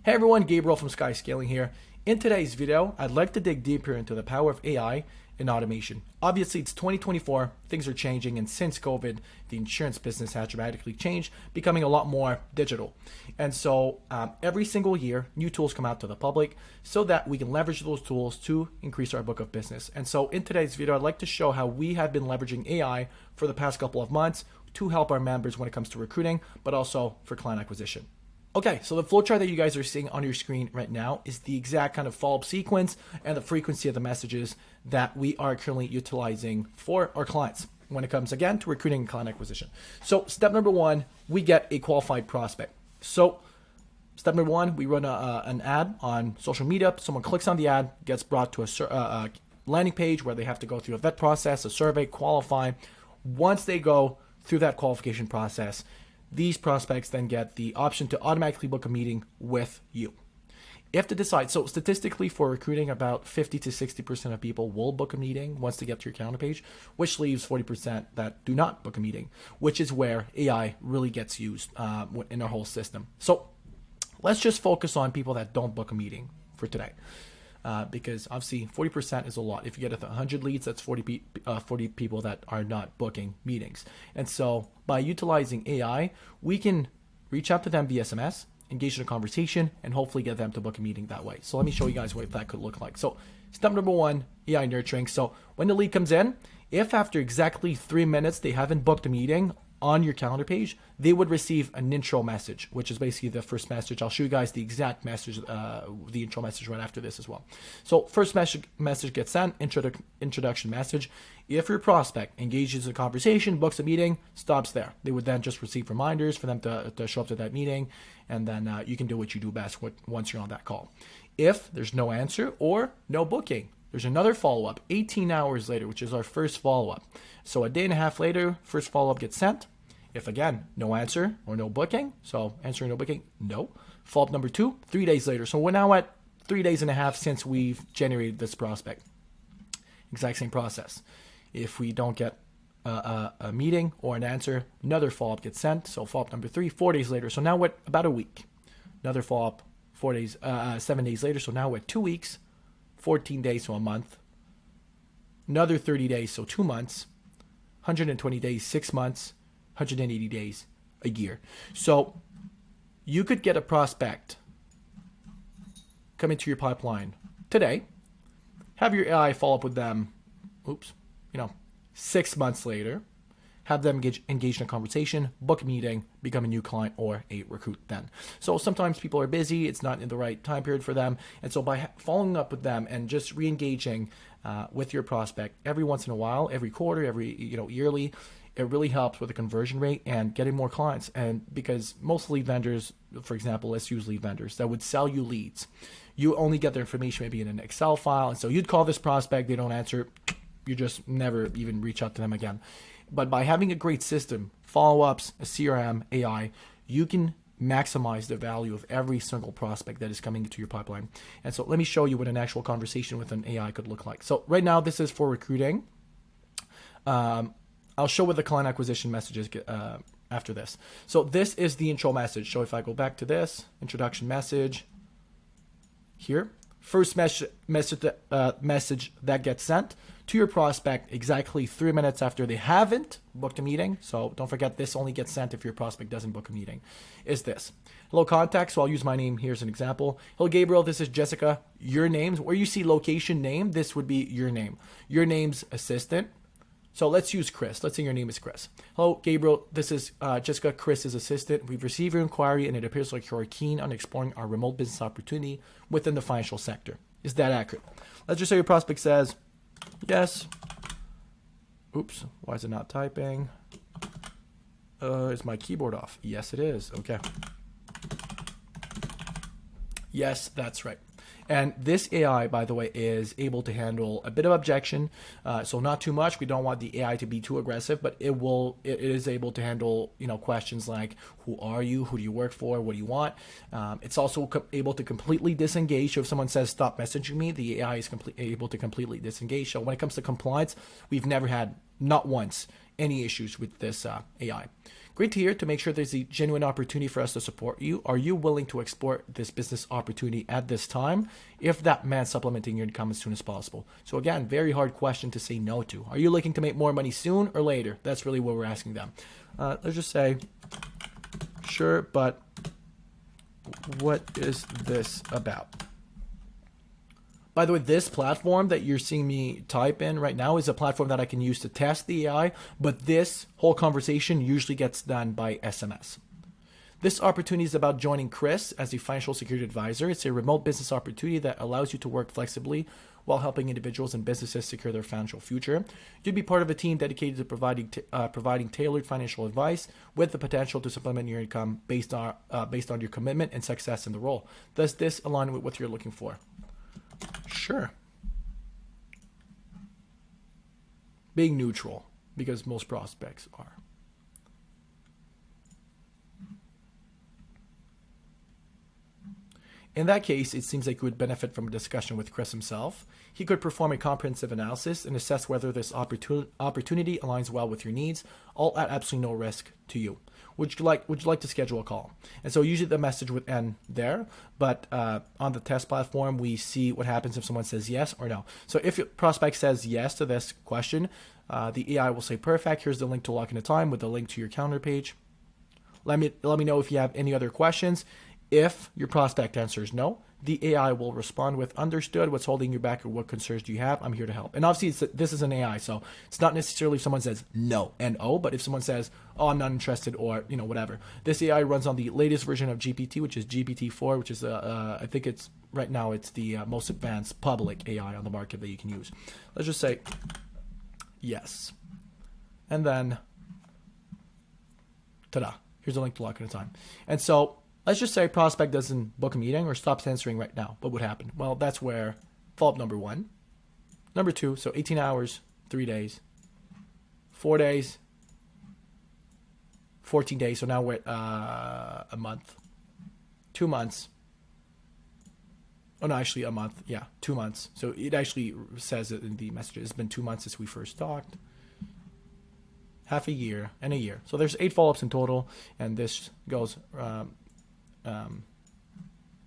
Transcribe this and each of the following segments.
Hey everyone, Gabriel from Skyscaling here. In today's video, I'd like to dig deeper into the power of AI in automation. Obviously, it's 2024, things are changing, and since COVID, the insurance business has dramatically changed, becoming a lot more digital. And so every single year, new tools come out to the public so that we can leverage those tools to increase our book of business. And so in today's video, I'd like to show how we have been leveraging AI for the past couple of months to help our members when it comes to recruiting, but also for client acquisition. Okay, so the flowchart that you guys are seeing on your screen right now is the exact kind of follow-up sequence and the frequency of the messages that we are currently utilizing for our clients when it comes, again, to recruiting and client acquisition. So step number one, we get a qualified prospect. So step number one, we run an ad on social media. Someone clicks on the ad, gets brought to a landing page where they have to go through a vet process, a survey, qualify. Once they go through that qualification process, these prospects then get the option to automatically book a meeting with you. If they decide, so statistically for recruiting, about 50 to 60% of people will book a meeting once they get to your calendar page, which leaves 40% that do not book a meeting, which is where AI really gets used in our whole system. So let's just focus on people that don't book a meeting for today. Because obviously 40% is a lot. If you get 100 leads, that's 40 people that are not booking meetings. And so by utilizing AI, we can reach out to them via SMS, engage in a conversation, and hopefully get them to book a meeting that way. So let me show you guys what that could look like. So step number one, AI nurturing. So when the lead comes in, if after exactly 3 minutes they haven't booked a meeting on your calendar page, they would receive an intro message, which is basically the first message. I'll show you guys the exact message, the intro message right after this as well. So first message gets sent, introduction message. If your prospect engages in a conversation, books a meeting, stops there. They would then just receive reminders for them to show up to that meeting, and then you can do what you do best once you're on that call. If there's no answer or no booking, there's another follow-up 18 hours later, which is our first follow-up. So a day and a half later, first follow-up gets sent. If again, no answer or no booking, so answering no booking, no. Follow-up number 2, 3 days later. So we're now at 3 days and a half since we've generated this prospect. Exact same process. If we don't get a meeting or an answer, another follow-up gets sent. So follow-up number 3, 4 days later. So now we're at about a week. Another follow-up 7 days later. So now we're at 2 weeks. 14 days to a month, another 30 days, so 2 months, 120 days, 6 months, 180 days, a year. So you could get a prospect come into your pipeline today, have your AI follow up with them, 6 months later, have them engage in a conversation, book a meeting, become a new client or a recruit then. So sometimes people are busy, it's not in the right time period for them. And so by following up with them and just re-engaging with your prospect every once in a while, every quarter, every yearly, it really helps with the conversion rate and getting more clients. And because most lead vendors, for example, let's use lead vendors that would sell you leads. You only get their information maybe in an Excel file. And so you'd call this prospect, they don't answer, you just never even reach out to them again. But by having a great system, follow-ups, a CRM, AI, you can maximize the value of every single prospect that is coming into your pipeline. And so let me show you what an actual conversation with an AI could look like. So right now, this is for recruiting. I'll show what the client acquisition messages after this. So this is the intro message. So if I go back to this, introduction message here, first message that gets sent to your prospect exactly 3 minutes after they haven't booked a meeting. So don't forget, this only gets sent if your prospect doesn't book a meeting, is this. Hello, contact. So I'll use my name here as an example. Hello, Gabriel. This is Jessica. Your names, where you see location name, this would be your name. Your name's assistant. So let's use Chris. Let's say your name is Chris. Hello, Gabriel. This is Jessica, Chris's assistant. We've received your inquiry, and it appears like you are keen on exploring our remote business opportunity within the financial sector. Is that accurate? Let's just say your prospect says, yes. Oops, why is it not typing? Is my keyboard off? Yes, it is. Okay. Yes, that's right. And this AI, by the way, is able to handle a bit of objection. So not too much. We don't want the AI to be too aggressive, but it is able to handle, questions like, who are you? Who do you work for? What do you want? It's also able to completely disengage. So if someone says, stop messaging me, the AI is able to completely disengage. So when it comes to compliance, we've never had, not once, any issues with this AI. Great to hear. To make sure there's a genuine opportunity for us to support you, are you willing to explore this business opportunity at this time, if that meant supplementing your income as soon as possible? So again, very hard question to say no to. Are you looking to make more money soon or later? That's really what we're asking them. Let's just say, sure, but what is this about? By the way, this platform that you're seeing me type in right now is a platform that I can use to test the AI, but this whole conversation usually gets done by SMS. This opportunity is about joining Chris as a financial security advisor. It's a remote business opportunity that allows you to work flexibly while helping individuals and businesses secure their financial future. You'd be part of a team dedicated to providing tailored financial advice with the potential to supplement your income based on your commitment and success in the role. Does this align with what you're looking for? Sure. Being neutral, because most prospects are. In that case, it seems like you would benefit from a discussion with Chris himself. He could perform a comprehensive analysis and assess whether this opportunity aligns well with your needs, all at absolutely no risk to you. Would you like to schedule a call? And so usually the message would end there, but on the test platform, we see what happens if someone says yes or no. So if your prospect says yes to this question, the AI will say, perfect, here's the link to lock in a time with the link to your calendar page. Let me know if you have any other questions. If your prospect answers no, the AI will respond with, understood, what's holding you back or what concerns do you have? I'm here to help. And obviously this is an AI, so it's not necessarily if someone says no, N-O, but if someone says, oh, I'm not interested, or whatever. This AI runs on the latest version of GPT, which is GPT-4, which is, I think it's, right now it's the most advanced public AI on the market that you can use. Let's just say yes. And then, ta-da, here's a link to lock in a time. And so, let's just say prospect doesn't book a meeting or stops answering right now. What would happen? Well, that's where follow-up number 1. Number 2, so 18 hours, 3 days, 4 days, 14 days. So now we're at a month, 2 months. Oh, no, actually a month. Yeah, 2 months. So it actually says it in the message. It's been 2 months since we first talked. Half a year and a year. So there's 8 follow-ups in total, and this goes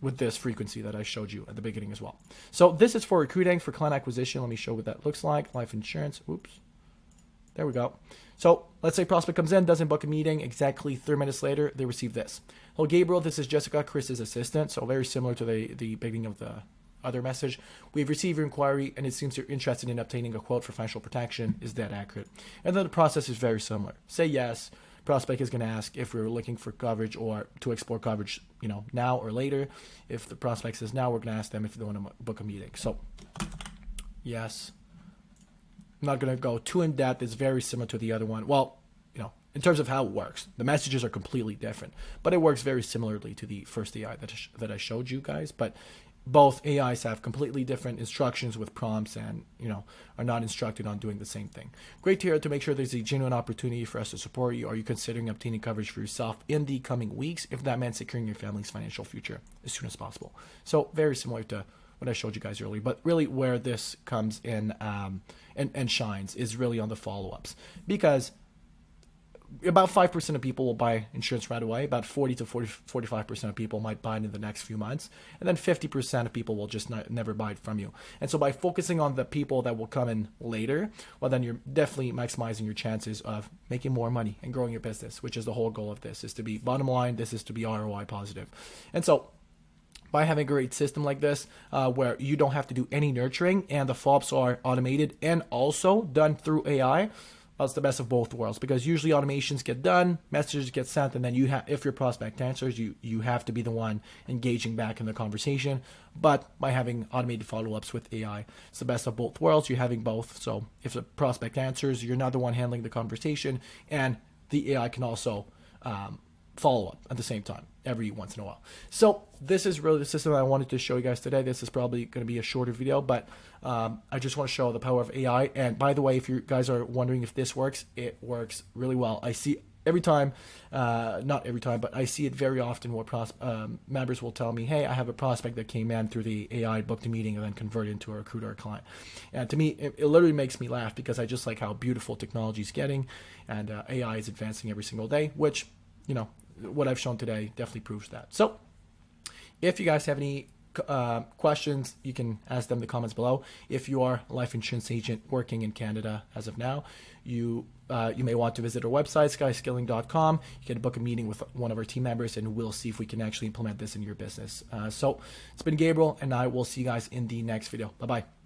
with this frequency that I showed you at the beginning as well. So this is for recruiting, for client acquisition. Let me show what that looks like. Life insurance. Oops. There we go. So let's say prospect comes in, doesn't book a meeting. Exactly 3 minutes later, they receive this. Hello, Gabriel. This is Jessica, Chris's assistant. So very similar to the beginning of the other message. We've received your inquiry, and it seems you're interested in obtaining a quote for financial protection. Is that accurate? And then the process is very similar. Say yes. Prospect is going to ask if we're looking for coverage or to explore coverage, now or later. If the prospect says now, we're going to ask them if they want to book a meeting. So, yes. I'm not going to go too in depth. It's very similar to the other one. Well, in terms of how it works, the messages are completely different, but it works very similarly to the first AI that I showed you guys. But both AIs have completely different instructions with prompts and, are not instructed on doing the same thing. Great to hear. To make sure there's a genuine opportunity for us to support you, are you considering obtaining coverage for yourself in the coming weeks, if that meant securing your family's financial future as soon as possible? So very similar to what I showed you guys earlier, but really where this comes in and shines is really on the follow-ups, because about 5% of people will buy insurance right away. About 45% of people might buy it in the next few months. And then 50% of people will just never buy it from you. And so by focusing on the people that will come in later, well, then you're definitely maximizing your chances of making more money and growing your business, which is the whole goal of this, is to be bottom line. This is to be ROI positive. And so by having a great system like this, where you don't have to do any nurturing and the follow-ups are automated and also done through AI, well, it's the best of both worlds, because usually automations get done, messages get sent, and then if your prospect answers, you have to be the one engaging back in the conversation. But by having automated follow-ups with AI, it's the best of both worlds. You're having both. So if the prospect answers, you're not the one handling the conversation, and the AI can also follow up at the same time every once in a while. So this is really the system I wanted to show you guys today. This is probably going to be a shorter video, but I just want to show the power of AI. And by the way, if you guys are wondering if this works, it works really well. I see every time, not every time, but I see it very often where members will tell me, hey, I have a prospect that came in through the AI, booked a meeting, and then converted into a recruiter or client. And to me, it literally makes me laugh because I just like how beautiful technology is getting, and AI is advancing every single day, which, what I've shown today definitely proves that. So if you guys have any questions, you can ask them in the comments below. If you are a life insurance agent working in Canada as of now, you may want to visit our website, skyscaling.com. You can book a meeting with one of our team members, and we'll see if we can actually implement this in your business. So it's been Gabriel, and I will see you guys in the next video. Bye-bye.